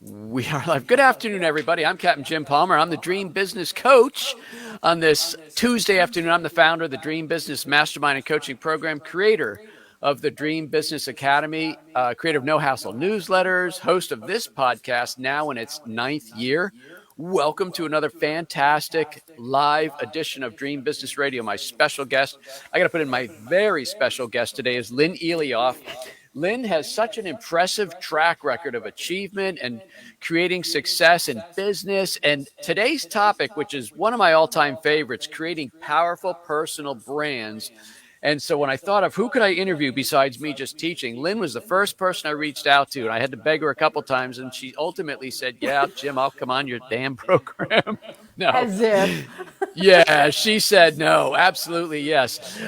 We are live. Good afternoon, everybody. I'm Captain Jim Palmer. I'm the Dream Business Coach on this Tuesday afternoon. I'm the founder of the Dream Business Mastermind and Coaching Program, creator of the Dream Business Academy, creator of No Hassle newsletters, host of this podcast now in its 9th year. Welcome to another fantastic live edition of Dream Business Radio. My special guest, I got to put in my very special guest today, is Lin Eleoff. Lin has such an impressive track record of achievement and creating success in business. And today's topic, which is one of my all-time favorites, creating powerful personal brands. And so when I thought of who could I interview besides me just teaching, Lin was the first person I reached out to. And I had to beg her a couple times. And she ultimately said, yeah, Jim, I'll come on your damn program. No. As if. Yeah, she said no, absolutely yes.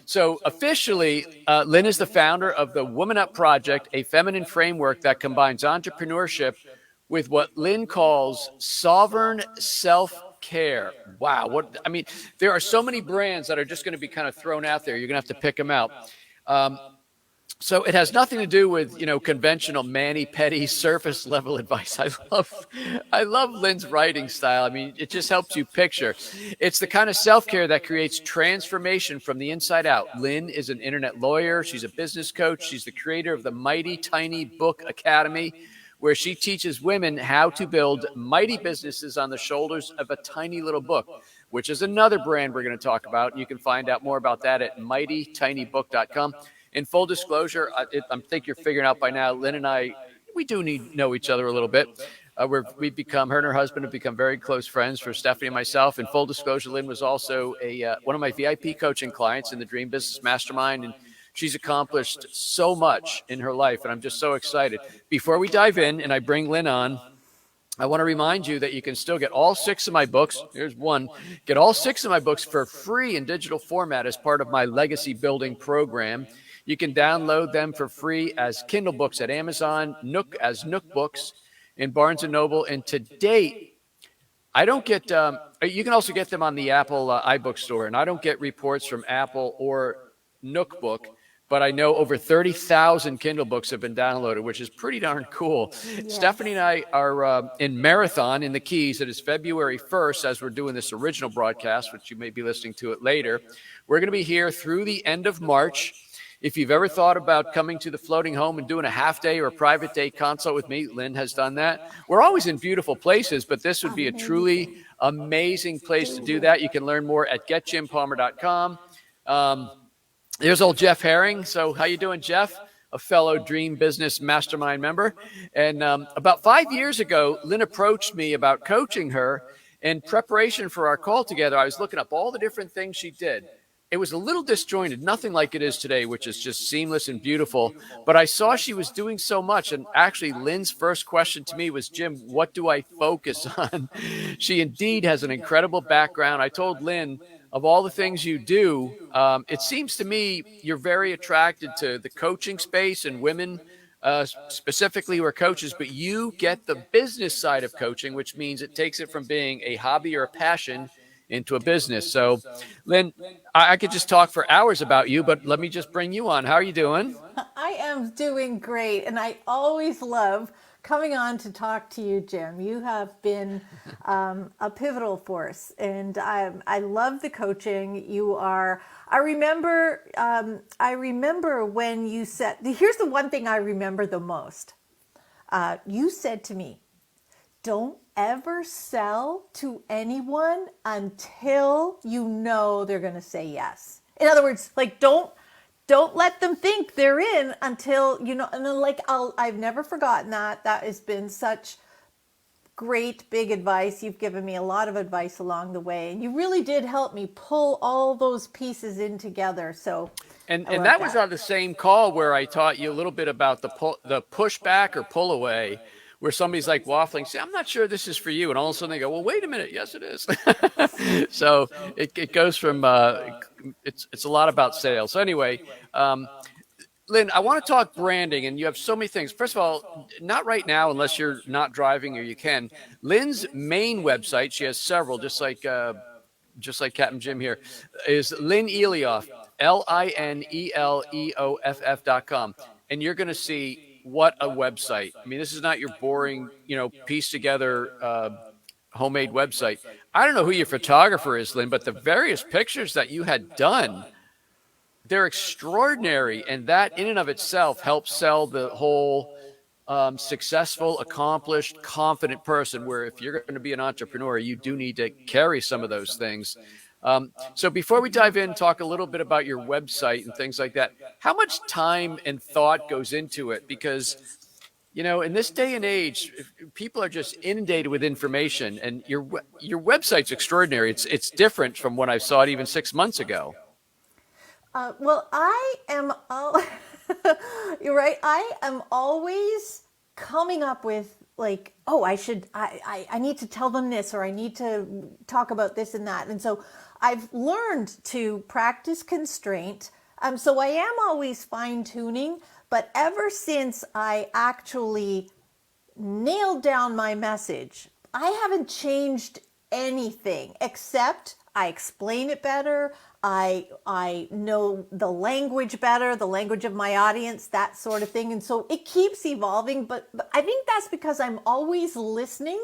So officially, Lin is the founder of the Woman Up Project, a feminine framework that combines entrepreneurship with what Lin calls sovereign self-care. Wow. There are so many brands that are just going to be kind of thrown out there. You're going to have to pick them out. So it has nothing to do with, conventional mani-pedi surface level advice. I love Lin's writing style. I mean, it just helps you picture. It's the kind of self-care that creates transformation from the inside out. Lin is an internet lawyer. She's a business coach. She's the creator of the Mighty Tiny Book Academy, where she teaches women how to build mighty businesses on the shoulders of a tiny little book, which is another brand we're going to talk about. You can find out more about that at mightytinybook.com. In full disclosure, I think you're figuring out by now, Lin and I, we do know each other a little bit. Her and her husband have become very close friends. For Stephanie and myself, in full disclosure, Lin was also one of my VIP coaching clients in the Dream Business Mastermind, and she's accomplished so much in her life, and I'm just so excited. Before we dive in and I bring Lin on, I want to remind you that you can still get all 6 of my books. Here's one. Get all 6 of my books for free in digital format as part of my legacy building program. You can download them for free as Kindle books at Amazon, Nook as Nook books in Barnes & Noble. And to date, I don't get, you can also get them on the Apple iBook store. And I don't get reports from Apple or Nook Book, but I know over 30,000 Kindle books have been downloaded, which is pretty darn cool. Yes. Stephanie and I are in Marathon in the Keys. It is February 1st as we're doing this original broadcast, which you may be listening to it later. We're going to be here through the end of March. If you've ever thought about coming to the floating home and doing a half day or a private day consult with me, Lin has done that. We're always in beautiful places, but this would be a truly amazing place to do that. You can learn more at getjimpalmer.com. There's old Jeff Herring. So how you doing, Jeff? A fellow Dream Business Mastermind member. And about 5 years ago, Lin approached me about coaching her. In preparation for our call together, I was looking up all the different things she did. It was a little disjointed, nothing like it is today, which is just seamless and beautiful. But I saw she was doing so much. And actually, Lin's first question to me was, Jim, what do I focus on? She indeed has an incredible background. I told Lin, of all the things you do, it seems to me you're very attracted to the coaching space and women specifically who are coaches, but you get the business side of coaching, which means it takes it from being a hobby or a passion into a business. So, Lin, I could just talk for hours about you, but let me just bring you on. How are you doing? I am doing great, and I always love coming on to talk to you, Jim. You have been a pivotal force, and I love the coaching. You are. I remember when you said. Here's the one thing I remember the most. You said to me, "Don't ever sell to anyone until you know they're going to say yes." In other words, like don't let them think they're in until you know. And then I've never forgotten that. That has been such great big advice. You've given me a lot of advice along the way, and you really did help me pull all those pieces in together. So and that was on the same call where I taught you a little bit about the pushback or pull away, where somebody's like waffling, say, I'm not sure this is for you. And all of a sudden they go, well, wait a minute. Yes, it is. So it goes from, it's a lot about sales. So anyway, Lin, I want to talk branding, and you have so many things. First of all, not right now, unless you're not driving or you can. Lin's main website, she has several, just like Captain Jim here, is Lin Eleoff, LINELEOFF.com. And you're going to see what a website. I mean, this is not your boring, piece together homemade website. I don't know who your photographer is, Lynn, but the various pictures that you had done, they're extraordinary. And that in and of itself helps sell the whole successful, accomplished, confident person, where if you're going to be an entrepreneur, you do need to carry some of those things. So before we dive in, talk a little bit about your website and things like that. How much time and thought goes into it? Because, in this day and age, people are just inundated with information, and your website's extraordinary. It's different from when I saw it even 6 months ago. Well, I am you're right. I am always coming up with like, oh, I need to tell them this, or I need to talk about this and that. And so I've learned to practice constraint. So I am always fine tuning, but ever since I actually nailed down my message, I haven't changed anything except I explain it better. I know the language better, the language of my audience, that sort of thing. And so it keeps evolving, but I think that's because I'm always listening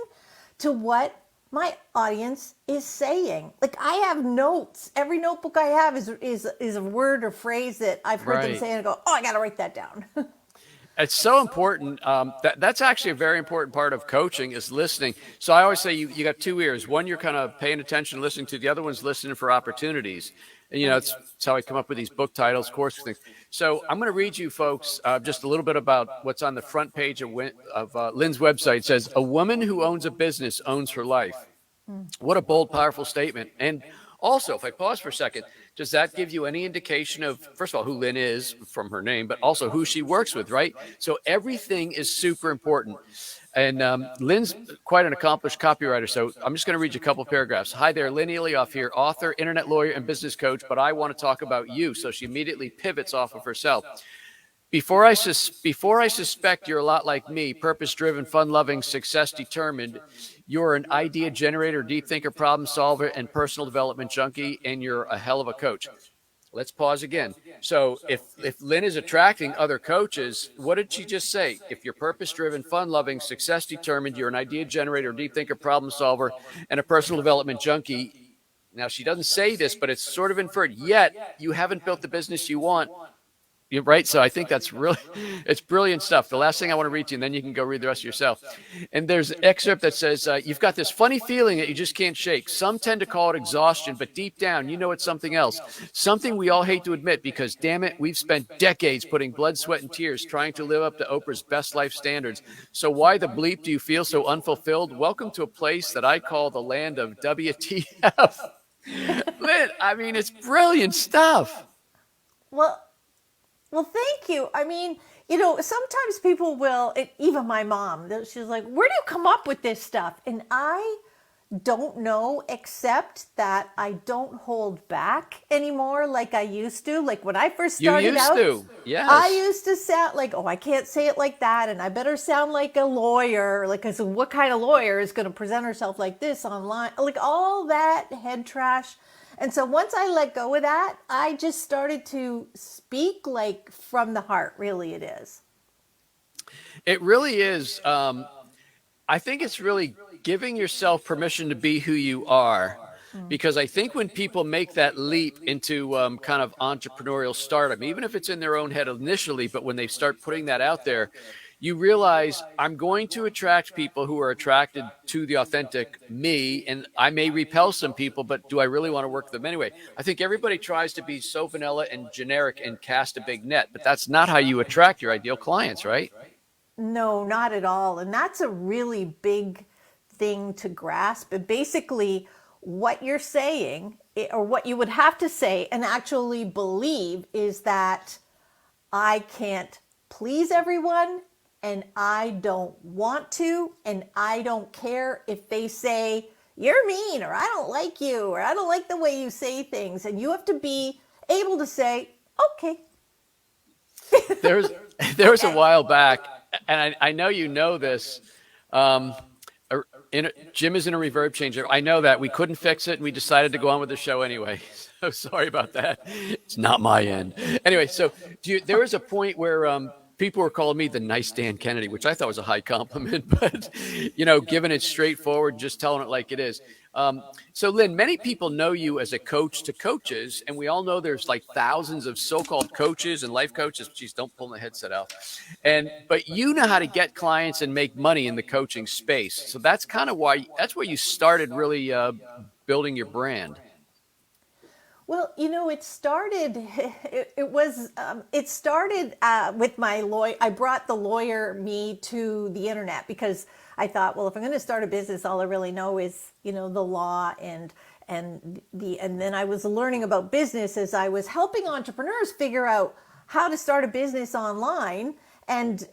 to what my audience is saying. Like, I have notes. Every notebook I have is a word or phrase that I've heard them say, and I go, oh, I got to write that down. It's so important. That's actually a very important part of coaching, is listening. So I always say you got two ears. One, you're kind of paying attention, listening to. The other one's listening for opportunities. And, it's how I come up with these book titles, course things. So I'm going to read you folks just a little bit about what's on the front page of Lynn's website. It says, "A woman who owns a business owns her life." What a bold, powerful statement. And also, if I pause for a second, does that give you any indication of, first of all, who Lynn is from her name, but also who she works with, right? So everything is super important. And Lynn's quite an accomplished copywriter, so I'm just going to read you a couple paragraphs. "Hi there, Lin Eleoff here, author, internet lawyer, and business coach, but I want to talk about you." So she immediately pivots off of herself. Before I suspect you're a lot like me, purpose-driven, fun-loving, success-determined. You're an idea generator, deep thinker, problem solver, and personal development junkie, and you're a hell of a coach." Let's pause again. So if Lynn is attracting other coaches, what did she just say? If you're purpose-driven, fun-loving, success-determined, you're an idea generator, deep thinker, problem solver, and a personal development junkie. Now, she doesn't say this, but it's sort of inferred. Yet, you haven't built the business you want. You're right. So I think it's brilliant stuff. The last thing I want to read to you, and then you can go read the rest yourself. And there's an excerpt that says, "You've got this funny feeling that you just can't shake. Some tend to call it exhaustion, but deep down, you know it's something else. Something we all hate to admit, because damn it, we've spent decades putting blood, sweat, and tears trying to live up to Oprah's best life standards. So why the bleep do you feel so unfulfilled? Welcome to a place that I call the land of WTF." Lynn, I mean, it's brilliant stuff. Well, thank you. I mean, sometimes people will, even my mom, she's like, "Where do you come up with this stuff?" And I don't know, except that I don't hold back anymore like I used to. Like when I first started out, yes. I used to sound like, oh, I can't say it like that, and I better sound like a lawyer. Like, I said, what kind of lawyer is going to present herself like this online? Like all that head trash. And so once I let go of that, I just started to speak like from the heart. Really, it is. It really is. I think it's really giving yourself permission to be who you are. Because I think when people make that leap into kind of entrepreneurial stardom, even if it's in their own head initially, but when they start putting that out there, you realize, I'm going to attract people who are attracted to the authentic me, and I may repel some people, but do I really want to work with them anyway? I think everybody tries to be so vanilla and generic and cast a big net, but that's not how you attract your ideal clients, right? No, not at all. And that's a really big thing to grasp. But basically, what you're saying, or what you would have to say and actually believe, is that I can't please everyone, and I don't want to, and I don't care if they say, "You're mean," or "I don't like you," or "I don't like the way you say things." And you have to be able to say, okay. There was a while back, and I know you know this, Jim is in a reverb changer. I know that. We couldn't fix it, and we decided to go on with the show anyway. So sorry about that. It's not my end. Anyway, so there was a point where people were calling me the nice Dan Kennedy, which I thought was a high compliment, but giving it straightforward, just telling it like it is. So Lynn, many people know you as a coach to coaches, and we all know there's like thousands of so-called coaches and life coaches. Geez, don't pull my headset out. But you know how to get clients and make money in the coaching space. So that's kind of that's where you started really building your brand. Well, it started. It started with my lawyer. I brought the lawyer me to the internet because I thought, well, if I'm going to start a business, all I really know is the law and then I was learning about business as I was helping entrepreneurs figure out how to start a business online, and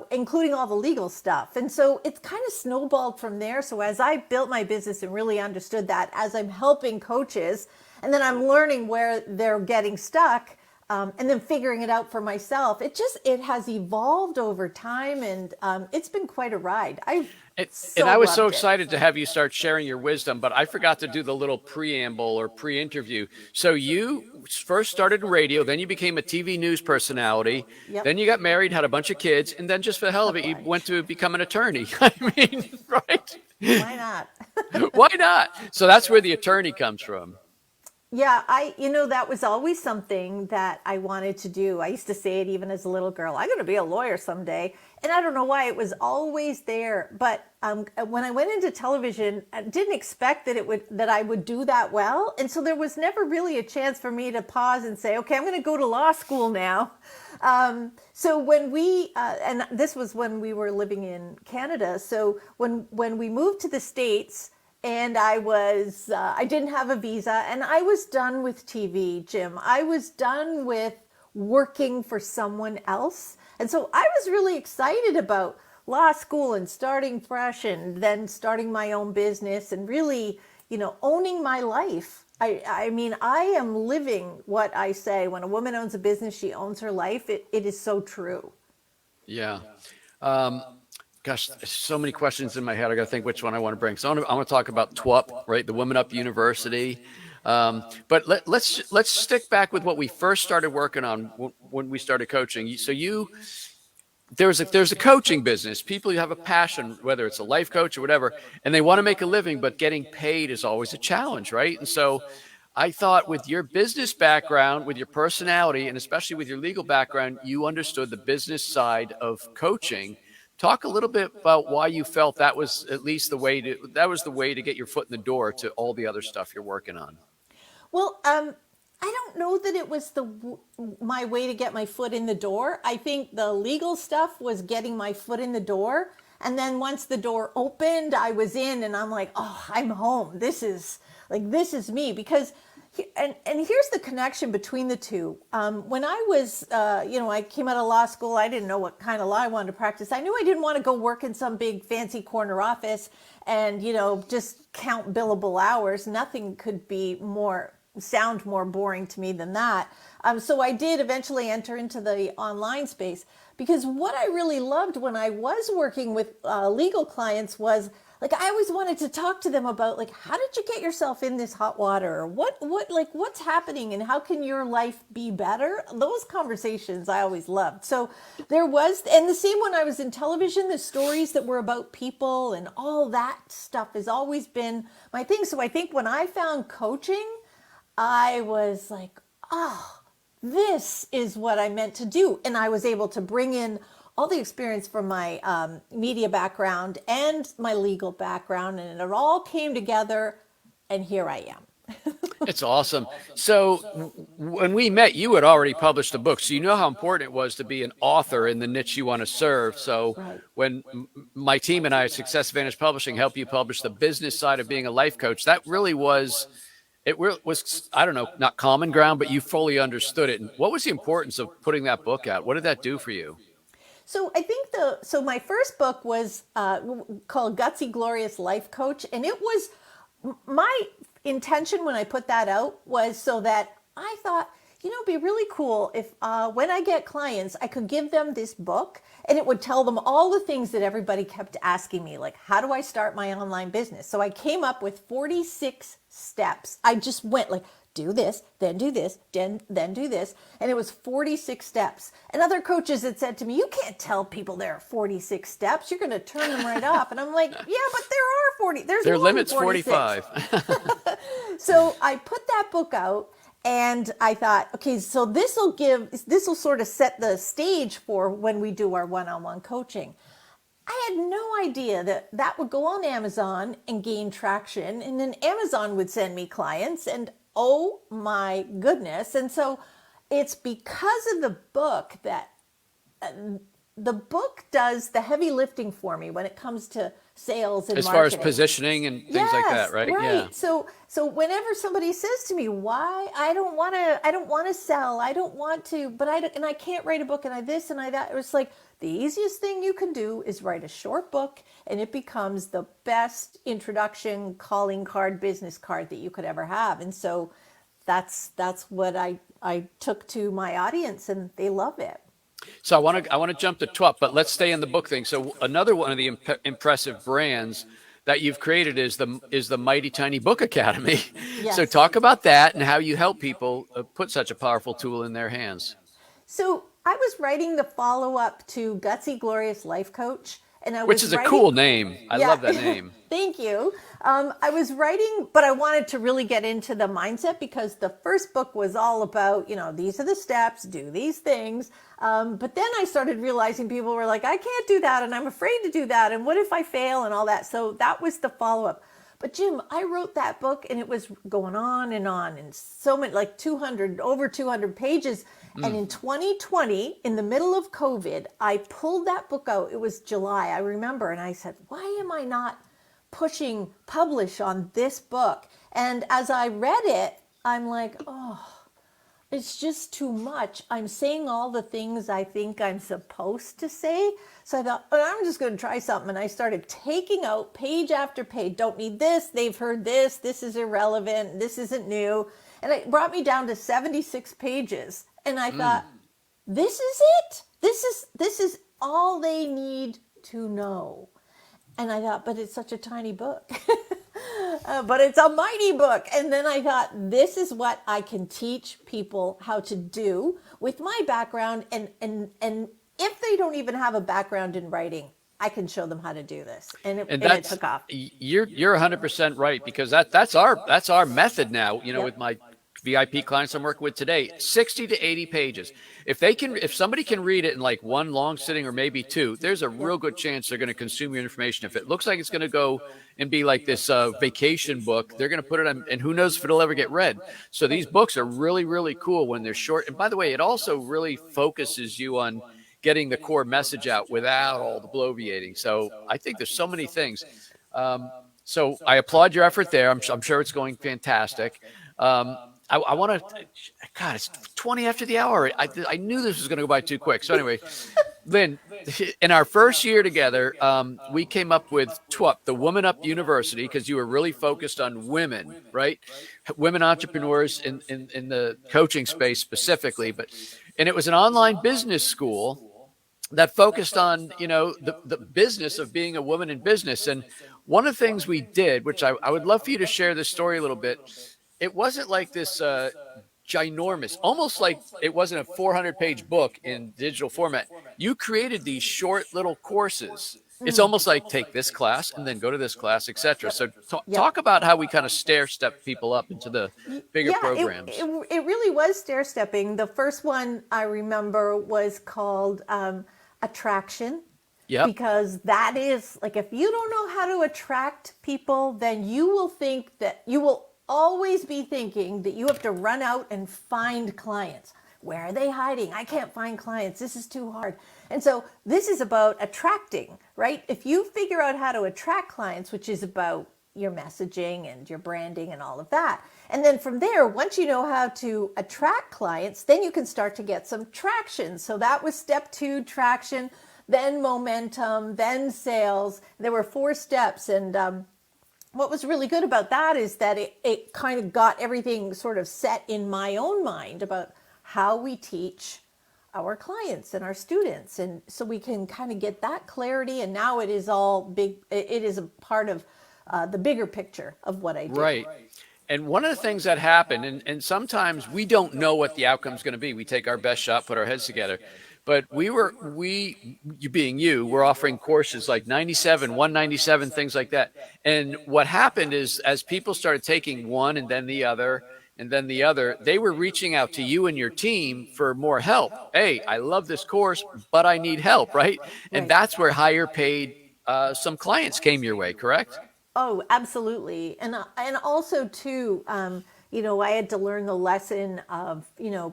including all the legal stuff. And so it's kind of snowballed from there. So as I built my business and really understood that, as I'm helping coaches, and then I'm learning where they're getting stuck, and then figuring it out for myself. It has evolved over time, and it's been quite a ride. I was so excited to have you start sharing your wisdom, but I forgot to do the little preamble or pre-interview. So you first started in radio, then you became a TV news personality, Yep. Then you got married, had a bunch of kids, and then just for the hell of it, you went to become an attorney. I mean, right? Why not? Why not? So that's where the attorney comes from. Yeah, that was always something that I wanted to do. I used to say it even as a little girl. I'm going to be a lawyer someday. And I don't know why, it was always there. But when I went into television, I didn't expect that I would do that well. And so there was never really a chance for me to pause and say, okay, I'm going to go to law school now. So when and this was when we were living in Canada. So when we moved to the States, and I didn't have a visa, and I was done with TV, Jim. I was done with working for someone else. And so I was really excited about law school and starting fresh and then starting my own business and really, owning my life. I mean, I am living what I say. When a woman owns a business, she owns her life. It is so true. Yeah. Gosh, there's so many questions in my head. I got to think which one I want to bring. So I want to talk about TWUP, right? The Women Up University. But let's stick back with what we first started working on when we started coaching. So there's a coaching business. People who have a passion, whether it's a life coach or whatever, and they want to make a living, but getting paid is always a challenge, right? And so I thought with your business background, with your personality, and especially with your legal background, you understood the business side of coaching. Talk a little bit about why you felt that was at least the way to get your foot in the door to all the other stuff you're working on. Well, I don't know that it was my way to get my foot in the door. I think the legal stuff was getting my foot in the door. And then once the door opened, I was in, and I'm like, oh, I'm home. This is me. Because and here's the connection between the two. When I was, I came out of law school, I didn't know what kind of law I wanted to practice. I knew I didn't want to go work in some big fancy corner office and, just count billable hours. Nothing could sound more boring to me than that. So I did eventually enter into the online space, because what I really loved when I was working with legal clients was, I always wanted to talk to them about, how did you get yourself in this hot water? Or what's happening and how can your life be better? Those conversations I always loved. So there was, and the same when I was in television, the stories that were about people and all that stuff has always been my thing. So I think when I found coaching, I was like, oh, this is what I meant to do. And I was able to bring in all the experience from my media background and my legal background, and it all came together, and here I am. It's awesome. So when we met, you had already published a book, so you know how important it was to be an author in the niche you want to serve. So Right. When my team and I at Success Advantage Publishing helped you publish the business side of being a life coach, that really was, I don't know, not common ground, but you fully understood it. And what was the importance of putting that book out? What did that do for you? So I think my first book was called Gutsy Glorious Life Coach. And it was, my intention when I put that out was so that I thought, it'd be really cool if when I get clients, I could give them this book and it would tell them all the things that everybody kept asking me, like, how do I start my online business? So I came up with 46 steps. I just went do this, then do this, then do this. And it was 46 steps. And other coaches had said to me, you can't tell people there are 46 steps. You're going to turn them right off. And I'm like, yeah, but there are 40. There's Their more than limit's 46. 45. So I put that book out and I thought, okay, so this will sort of set the stage for when we do our one-on-one coaching. I had no idea that that would go on Amazon and gain traction, and then Amazon would send me clients, and oh my goodness. And so it's because of the book that the book does the heavy lifting for me when it comes to sales and As marketing. far as positioning and things like that, right? Yeah. So whenever somebody says to me, why I don't want to sell, I don't want to, but I can't write a book and I this and I that, it was like, the easiest thing you can do is write a short book and it becomes the best introduction calling card, business card that you could ever have. And so that's what I took to my audience and they love it. So I want to jump to TWUP, but let's stay in the book thing. So another one of the impressive brands that you've created is the Mighty Tiny Book Academy. Yes. So talk about that and how you help people put such a powerful tool in their hands. So I was writing the follow-up to Gutsy Glorious Life Coach. And I was Which is a cool name. I love that name. Thank you. I was writing, but I wanted to really get into the mindset because the first book was all about, these are the steps, do these things. But then I started realizing people were like, I can't do that. And I'm afraid to do that. And what if I fail and all that? So that was the follow-up. But Jim, I wrote that book and it was going on and so many, like over 200 pages. And in 2020, in the middle of COVID, I pulled that book out. It was July, I remember. And I said, why am I not pushing publish on this book? And as I read it, I'm like, oh, it's just too much. I'm saying all the things I think I'm supposed to say. So I thought, oh, I'm just going to try something. And I started taking out page after page. Don't need this. They've heard this. This is irrelevant. This isn't new. And it brought me down to 76 pages. And I thought, this is it. This is all they need to know. And I thought, but it's such a tiny book. But it's a mighty book. And then I thought, this is what I can teach people how to do with my background. And if they don't even have a background in writing, I can show them how to do this. And it took off. You're 100% right, because that's our method now, with my VIP clients I'm working with today, 60 to 80 pages. If somebody can read it in like one long sitting or maybe two, there's a real good chance they're going to consume your information. If it looks like it's going to go and be like this vacation book, they're going to put it on, and who knows if it'll ever get read. So these books are really, really cool when they're short. And by the way, it also really focuses you on getting the core message out without all the bloviating. So I think there's so many things. So I applaud your effort there. I'm sure it's going fantastic. I want to, God, it's 20 after the hour. I knew this was going to go by too quick. So anyway, Lynn, in our first year together, we came up with TWUP, the Woman Up University, because you were really focused on women, right? Women entrepreneurs in the coaching space specifically. And it was an online business school that focused on, the business of being a woman in business. And one of the things we did, which I would love for you to share this story a little bit, it wasn't like this ginormous, almost like it wasn't a 400-page book in digital format. You created these short little courses. It's almost like take this class and then go to this class, etc. So talk about how we kind of stair-step people up into the bigger programs. It really was stair-stepping. The first one I remember was called Attraction. Yep. Because that is, like, if you don't know how to attract people, then you will think that you will always be thinking that you have to run out and find clients. Where are they hiding? I can't find clients. This is too hard. And so this is about attracting, right? If you figure out how to attract clients, which is about your messaging and your branding and all of that. And then from there, once you know how to attract clients, then you can start to get some traction. So that was step 2, traction, then momentum, then sales. There were 4 steps. And what was really good about that is that it kind of got everything sort of set in my own mind about how we teach our clients and our students. And so we can kind of get that clarity. And now it is all big. It is a part of the bigger picture of what I do. Right. And one of the things that happened, and sometimes we don't know what the outcome is going to be. We take our best shot, put our heads together. But you being you, we're offering courses like 97, 197, things like that. And what happened is as people started taking one and then the other, they were reaching out to you and your team for more help. Hey, I love this course, but I need help, right? And Right. that's where higher paid some clients came your way, correct? Oh, absolutely. And also too, I had to learn the lesson of,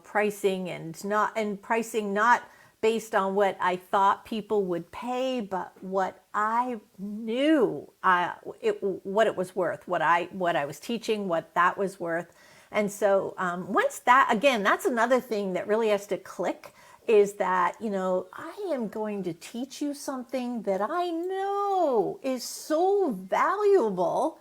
pricing and pricing not based on what I thought people would pay, but what I knew what it was worth, what I was teaching, what that was worth. And so once that, again, that's another thing that really has to click is that, I am going to teach you something that I know is so valuable.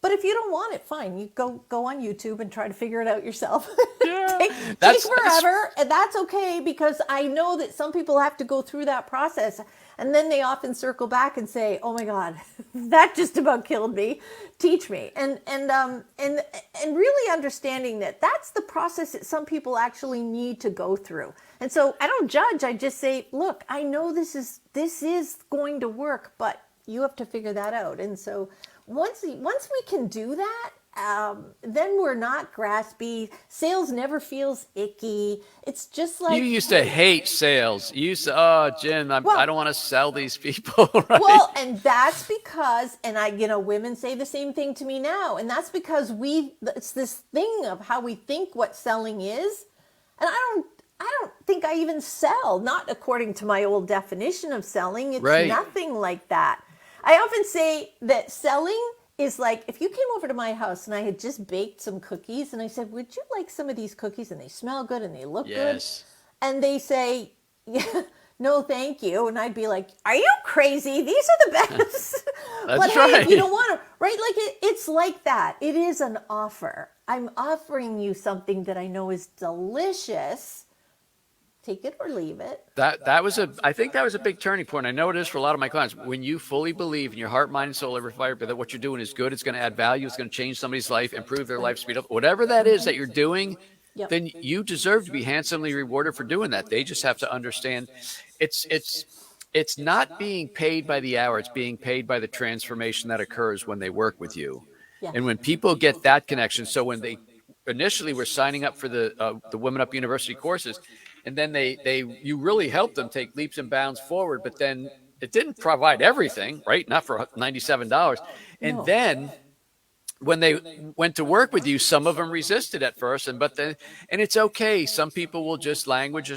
But if you don't want it, fine. You go on YouTube and try to figure it out yourself. Yeah, take forever, and that's okay because I know that some people have to go through that process, and then they often circle back and say, "Oh my God, that just about killed me. Teach me." And really understanding that that's the process that some people actually need to go through. And so I don't judge. I just say, "Look, I know this is going to work, but you have to figure that out." And so once we can do that, then we're not graspy. Sales never feels icky. It's just like you used to hate sales. You used to, oh, Jim, I don't want to sell these people, right? well, and that's because, and women say the same thing to me now, and that's because it's this thing of how we think what selling is, and I don't think I even sell, not according to my old definition of selling. It's Right. nothing like that. I often say that selling is like if you came over to my house and I had just baked some cookies and I said, "Would you like some of these cookies?" And they smell good and they look Yes. good. And they say, "Yeah, no, thank you." And I'd be like, "Are you crazy? These are the best." That's But hey, right. if you don't want to, right? Like it's like that. It is an offer. I'm offering you something that I know is delicious. Take it or leave it. I think that was a big turning point. I know it is for a lot of my clients. When you fully believe in your heart, mind, and soul, every fiber that what you're doing is good, it's going to add value, it's going to change somebody's life, improve their life, speed up, whatever that is that you're doing, Yep. then you deserve to be handsomely rewarded for doing that. They just have to understand it's not being paid by the hour, it's being paid by the transformation that occurs when they work with you. Yes. And when people get that connection, so when they initially were signing up for the Women Up University courses, and then you really helped them take leaps and bounds forward, but then it didn't provide everything, right? Not for $97. And No. then when they went to work with you, some of them resisted at first, and it's okay. Some people will just languish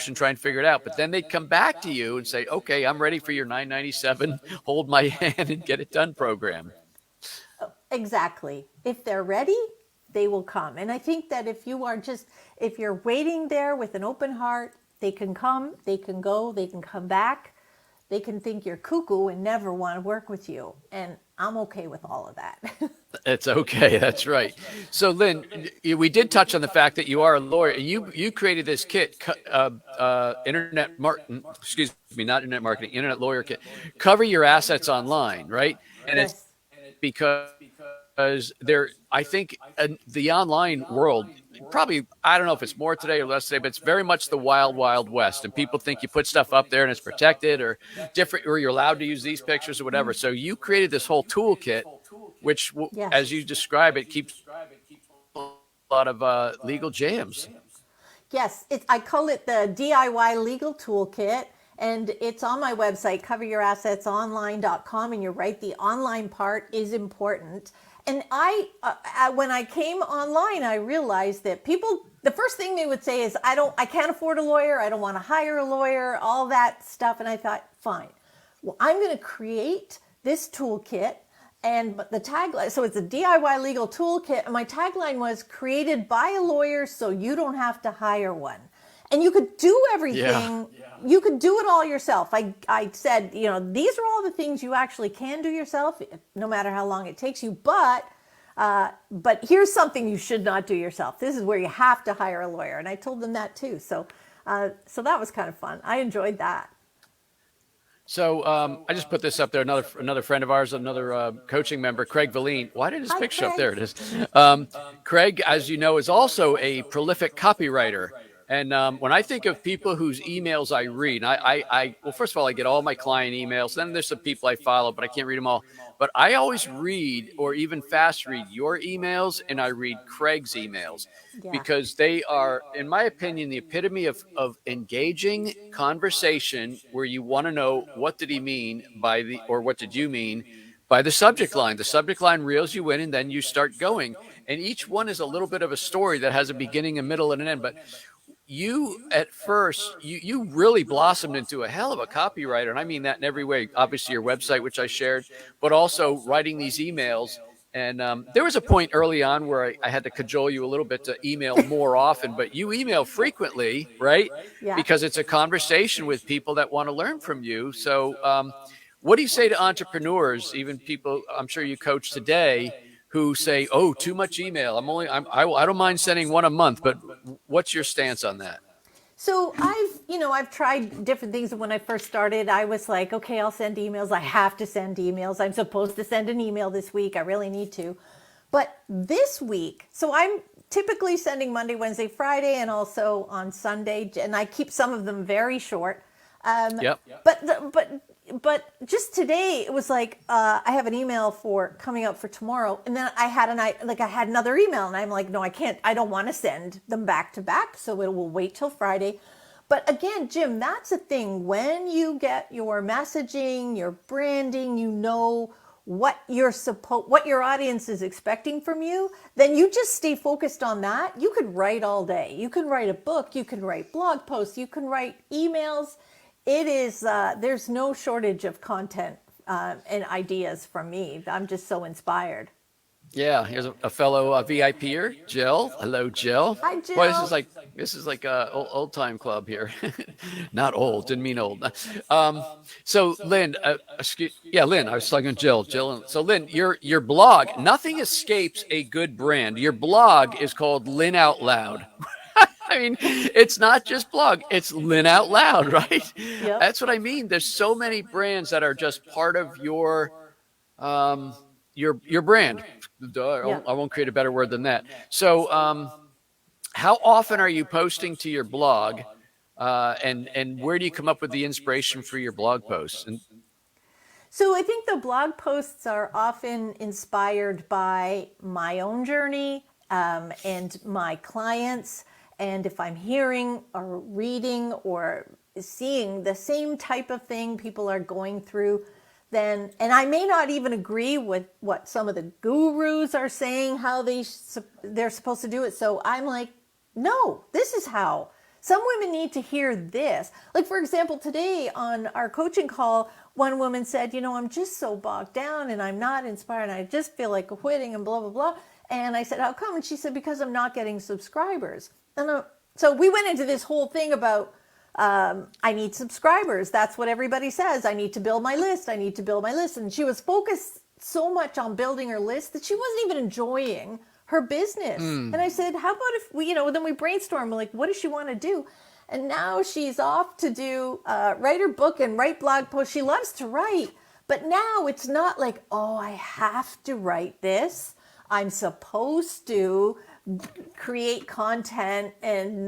and try and figure it out. But then they'd come back to you and say, "Okay, I'm ready for your $997. Hold my hand and get it done" program. Exactly. If they're ready, they will come. And I think that if you're waiting there with an open heart, they can come, they can go, they can come back. They can think you're cuckoo and never want to work with you. And I'm okay with all of that. It's okay. That's right. So, Lynn, we did touch on the fact that you are a lawyer, and you created this kit, internet marketing. Excuse me, not internet marketing, internet lawyer kit. Cover your assets online, right? And it's Yes. because I think the online world, probably, I don't know if it's more today or less today, but it's very much the wild, wild west. And people think you put stuff up there and it's protected or different, or you're allowed to use these pictures or whatever. So you created this whole toolkit, which, Yes. as you describe it, keeps a lot of legal jams. Yes, I call it the DIY Legal Toolkit, and it's on my website, coveryourassetsonline.com. And you're right, the online part is important. And when I came online, I realized that people, the first thing they would say is, I can't afford a lawyer. I don't want to hire a lawyer, all that stuff. And I thought, fine, well, I'm going to create this toolkit. And the tagline, so it's a DIY legal toolkit. And my tagline was created by a lawyer so you don't have to hire one. And you could do everything. Yeah. You could do it all yourself. I said, these are all the things you actually can do yourself, no matter how long it takes you. But here's something you should not do yourself. This is where you have to hire a lawyer. And I told them that too. So that was kind of fun. I enjoyed that. So I just put this up there. Another friend of ours, another coaching member, Craig Valine. Why did his Hi, picture up? Craig. There it is. Um, Craig, as you know, is also a prolific copywriter. And when I think of people whose emails I read, well, first of all, I get all my client emails. Then there's some people I follow, but I can't read them all. But I always read, or even fast read, your emails, and I read Craig's emails Yeah. because they are, in my opinion, the epitome of engaging conversation where you want to know what did he mean by the, or what did you mean by the subject line. The subject line reels you in, and then you start going. And each one is a little bit of a story that has a beginning, a middle, and an end. But you at first you really blossomed into a hell of a copywriter, and I mean that in every way. Obviously your website, which I shared, but also writing these emails. And there was a point early on where I had to cajole you a little bit to email more often, but you email frequently, right? Yeah. Because it's a conversation with people that want to learn from you. So what do you say to entrepreneurs, even people I'm sure you coach today, who say, "Oh, too much email. I don't mind sending one a month," but what's your stance on that? So I've tried different things. When I first started, I was like, okay, I'll send emails. I have to send emails. I'm supposed to send an email this week. I really need to. But this week, so I'm typically sending Monday, Wednesday, Friday, and also on Sunday, and I keep some of them very short. Yep. But just today it was like I have an email for coming up for tomorrow, and then I had another email, and I'm like, no, I can't. I don't want to send them back to back, so it will wait till Friday. But again, Jim, that's a thing. When you get your messaging, your branding, you know what what your audience is expecting from you, then you just stay focused on that. You could write all day. You can write a book. You can write blog posts. You can write emails. It is, there's no shortage of content and ideas from me. I'm just so inspired. Yeah, here's a fellow VIPer, Jill. Hello, Jill. Hi, Jill. Boy, this is like a old time club here. Not old, didn't mean old. So Lynn, Lynn, I was talking to Jill. So Lynn, your blog, nothing escapes a good brand. Your blog is called Lynn Out Loud. I mean, it's not just blog, it's Lynn Out Loud, right? Yep. That's what I mean. There's so many brands that are just part of your brand. Yeah. I won't create a better word than that. So how often are you posting to your blog? And where do you come up with the inspiration for your blog posts? And So I think the blog posts are often inspired by my own journey and my clients. And if I'm hearing or reading or seeing the same type of thing people are going through, then, and I may not even agree with what some of the gurus are saying, how they're supposed to do it. So I'm like, no, this is how. Some women need to hear this. Like, for example, today on our coaching call, one woman said, I'm just so bogged down and I'm not inspired. And I just feel like quitting and blah, blah, blah. And I said, how come? And she said, because I'm not getting subscribers. And so we went into this whole thing about I need subscribers. That's what everybody says. I need to build my list. I need to build my list. And she was focused so much on building her list that she wasn't even enjoying her business. And I said, how about if then we brainstormed, like, what does she want to do? And now she's off to do write her book and write blog posts. She loves to write, but now it's not like, oh, I have to write this. I'm supposed to create content and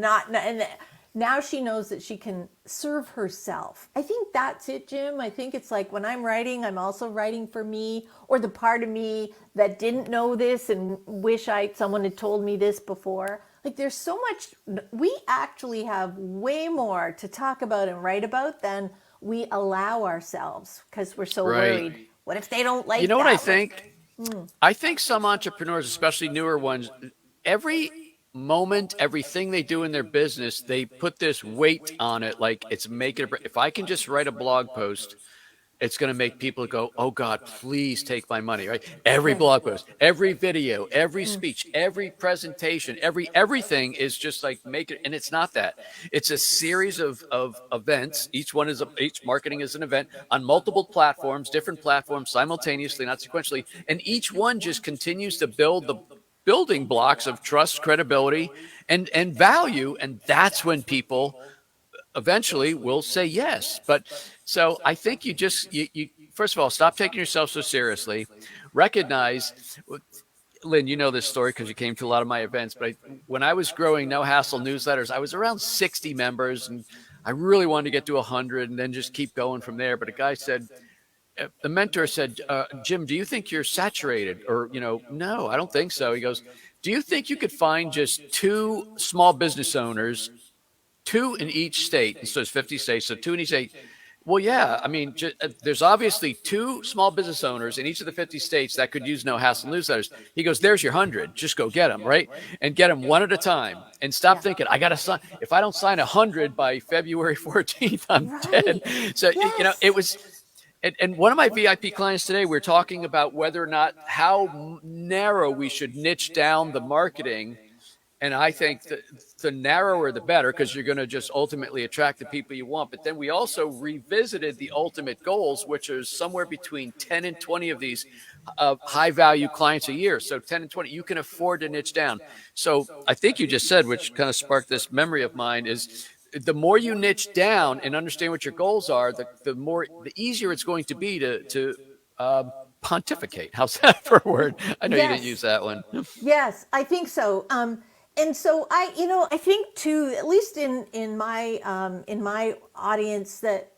now she knows that she can serve herself. I think that's it, Jim. I think it's like when I'm writing, I'm also writing for me or the part of me that didn't know this and wish someone had told me this before. Like there's so much, we actually have way more to talk about and write about than we allow ourselves because we're so worried. What if they don't like what I think? I think some entrepreneurs, especially newer ones, every moment, everything they do in their business, they put this weight on it, like it's make it. If I can just write a blog post, it's going to make people go, oh God, please take my money, right? Every blog post, every video, every speech, every presentation, everything is just like make it. And it's not that. It's a series of events. Each marketing is an event on multiple platforms, different platforms simultaneously, not sequentially. And each one just continues to build the building blocks of trust, credibility, and value. And that's when people eventually will say yes. But so I think you first of all, stop taking yourself so seriously. Recognize, Lynn, you know this story because you came to a lot of my events, but when I was growing No Hassle newsletters, I was around 60 members, and I really wanted to get to 100 and then just keep going from there. But a guy said, the mentor said, Jim, do you think you're saturated? Or, no, I don't think so. He goes, do you think you could find just two small business owners, two in each state? And so it's 50 states, so two in each state. Well, yeah. I mean, there's obviously two small business owners in each of the 50 states that could use No Hassle newsletters. He goes, there's your 100. Just go get them, right? And get them one at a time. And stop thinking, I got to sign. If I don't sign 100 by February 14th, I'm dead. So, it was. And one of my VIP clients today, we're talking about whether or not how narrow we should niche down the marketing. And I think that the narrower, the better, because you're going to just ultimately attract the people you want. But then we also revisited the ultimate goals, which is somewhere between 10 and 20 of these high value clients a year. So 10 and 20, you can afford to niche down. So I think you just said, which kind of sparked this memory of mine, is the more you niche down and understand what your goals are, the easier it's going to be to pontificate. How's that for a word? I know you didn't use that one. Yes, I think so. And so I think too, at least in my audience, that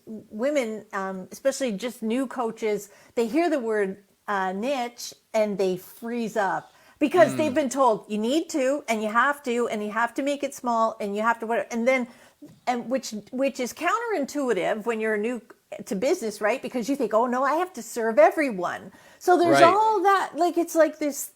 women, especially just new coaches, they hear the word niche and they freeze up because they've been told you need to, and you have to make it small, and you have to whatever, and which is counterintuitive when you're new to business, right? Because you think, oh no, I have to serve everyone. So there's all that, like it's like this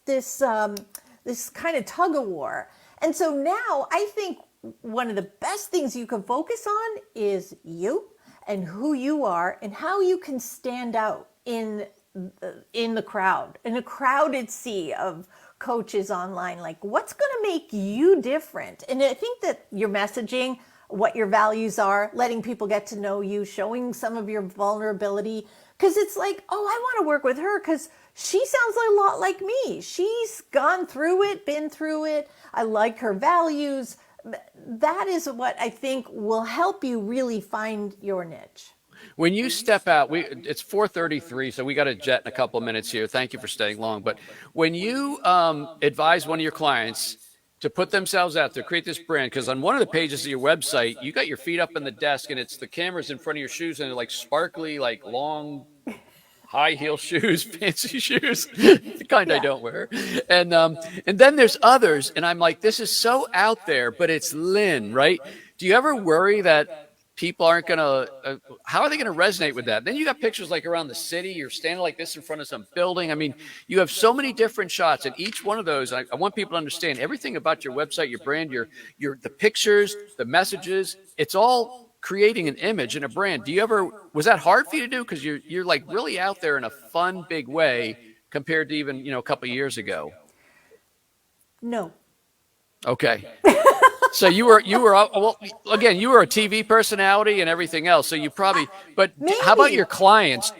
kind of tug of war. And so now I think one of the best things you can focus on is you and who you are and how you can stand out in the crowd, in a crowded sea of coaches online. Like, what's going to make you different? And I think that your messaging, what your values are, letting people get to know you, showing some of your vulnerability, because it's like, oh, I want to work with her because she sounds a lot like me. She's gone through it, been through it. I like her values. That is what I think will help you really find your niche. When you step out, it's 4:33, so we got to jet in a couple of minutes here. Thank you for staying long. But when you advise one of your clients to put themselves out there, create this brand, because on one of the pages of your website, you got your feet up in the desk, and it's the cameras in front of your shoes, and they're like sparkly, like long, high heel shoes, fancy shoes, the kind I don't wear. And then there's others, and I'm like, this is so out there, but it's Lynn, right? Do you ever worry that people aren't going to, how are they going to resonate with that? Then you got pictures like around the city, you're standing like this in front of some building. I mean, you have so many different shots, and each one of those, I want people to understand everything about your website, your brand, the pictures, the messages, it's all creating an image and a brand. Was that hard for you to do? Because you're like really out there in a fun, big way compared to even, a couple of years ago. No. Okay. So you were well, again, you were a TV personality and everything else. So you probably, but maybe. How about your clients?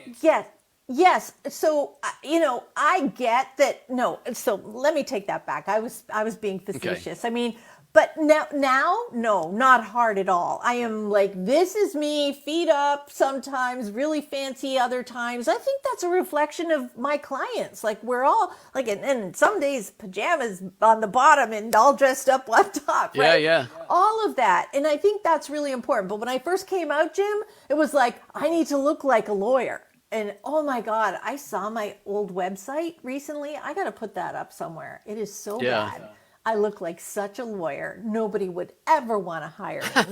Yes. So, I get that. No. So let me take that back. I was being facetious. Okay. I mean, but now, no, not hard at all. I am like, this is me, feet up, sometimes really fancy, other times. I think that's a reflection of my clients. Like, we're all like, and some days pajamas on the bottom and all dressed up on top, right? Yeah. All of that. And I think that's really important. But when I first came out, Jim, it was like, I need to look like a lawyer. And oh my God, I saw my old website recently. I got to put that up somewhere. It is so bad. I look like such a lawyer. Nobody would ever want to hire me.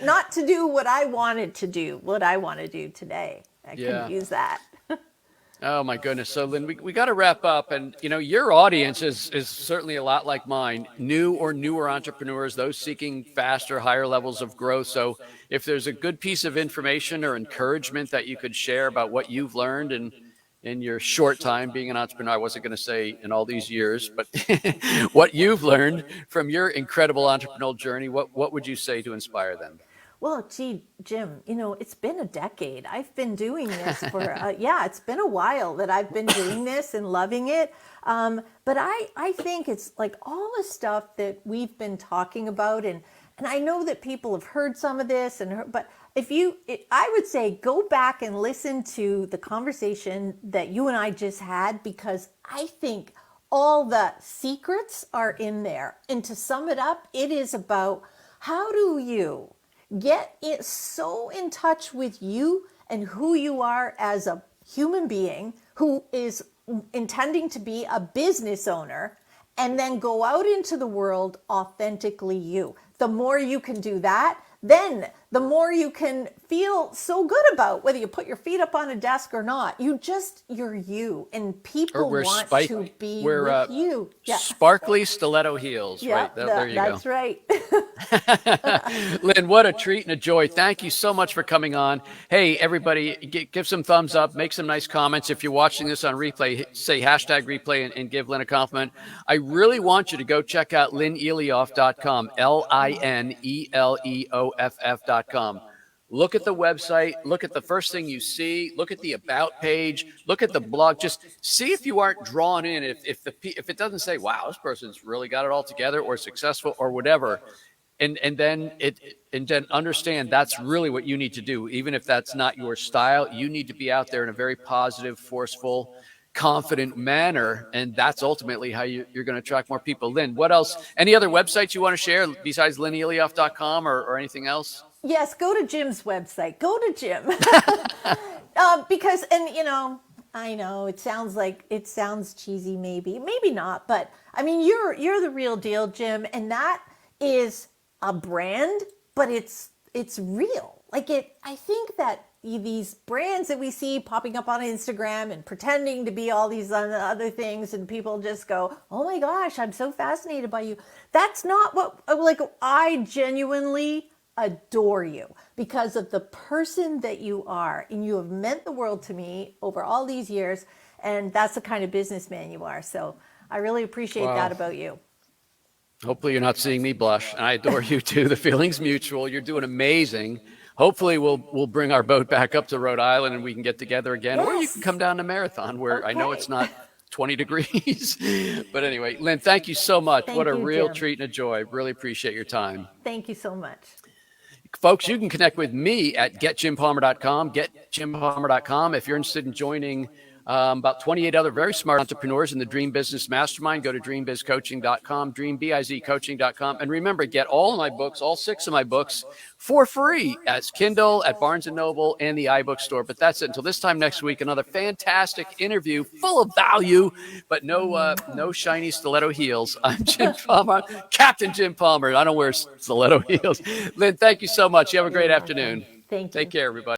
Not to do what I wanted to do, what I want to do today. I couldn't use that. Oh my goodness. So Lynn, we got to wrap up, and your audience is certainly a lot like mine, new or newer entrepreneurs, those seeking faster, higher levels of growth. So if there's a good piece of information or encouragement that you could share about what you've learned and in your short time being an entrepreneur, I wasn't going to say in all these years, but what you've learned from your incredible entrepreneurial journey, what would you say to inspire them? Well, gee, Jim, it's been a decade. I've been doing this for, it's been a while that I've been doing this and loving it. But I think it's like all the stuff that we've been talking about and And I know that people have heard some of this, but I would say go back and listen to the conversation that you and I just had, because I think all the secrets are in there. And to sum it up, it is about how do you get it so in touch with you and who you are as a human being who is intending to be a business owner, and then go out into the world authentically you. The more you can do that, then the more you can feel so good about whether you put your feet up on a desk or not. You're you, and people want to be with you. Yeah. Sparkly stiletto heels. Yeah, right. There you go. That's right. Lynn, what a treat and a joy. Thank you so much for coming on. Hey, everybody, give some thumbs up, make some nice comments. If you're watching this on replay, say hashtag replay and give Lynn a compliment. I really want you to go check out lineleoff.com, LINELEOFF.com. Look at the website. Look at the first thing you see. Look at the about page. Look at the blog. Just see if you aren't drawn in. If it doesn't say, "Wow, this person's really got it all together," or successful, or whatever, and then understand that's really what you need to do. Even if that's not your style, you need to be out there in a very positive, forceful, confident manner, and that's ultimately how you're going to attract more people. Lynn, what else? Any other websites you want to share besides lineleoff.com or anything else? Yes, go to Jim's website. Go to Jim. Because, I know it sounds cheesy, maybe not, but I mean, you're the real deal, Jim, and that is a brand, but it's real. I think that these brands that we see popping up on Instagram and pretending to be all these other things, and people just go, "Oh my gosh, I'm so fascinated by you." That's not what, I genuinely adore you because of the person that you are, and you have meant the world to me over all these years, and that's the kind of businessman you are. So I really appreciate that about you. Hopefully you're not seeing me blush. I adore you too. The feeling's mutual. You're doing amazing. Hopefully we'll bring our boat back up to Rhode Island and we can get together again. Yes. Or you can come down to Marathon where I know it's not 20 degrees. But anyway, Lynn, thank you so much. What a real treat and a joy. Really appreciate your time. Thank you so much. Folks, you can connect with me at getjimpalmer.com, getjimpalmer.com. If you're interested in joining about 28 other very smart entrepreneurs in the Dream Business Mastermind, go to dreambizcoaching.com, dreambizcoaching.com. And remember, get all my books, all 6 of my books, for free as Kindle, at Barnes & Noble, and the iBook store. But that's it. Until this time next week, another fantastic interview full of value, but no shiny stiletto heels. I'm Jim Palmer, Captain Jim Palmer. I don't wear stiletto heels. Lynn, thank you so much. You have a great afternoon. Thank you. Take care, everybody.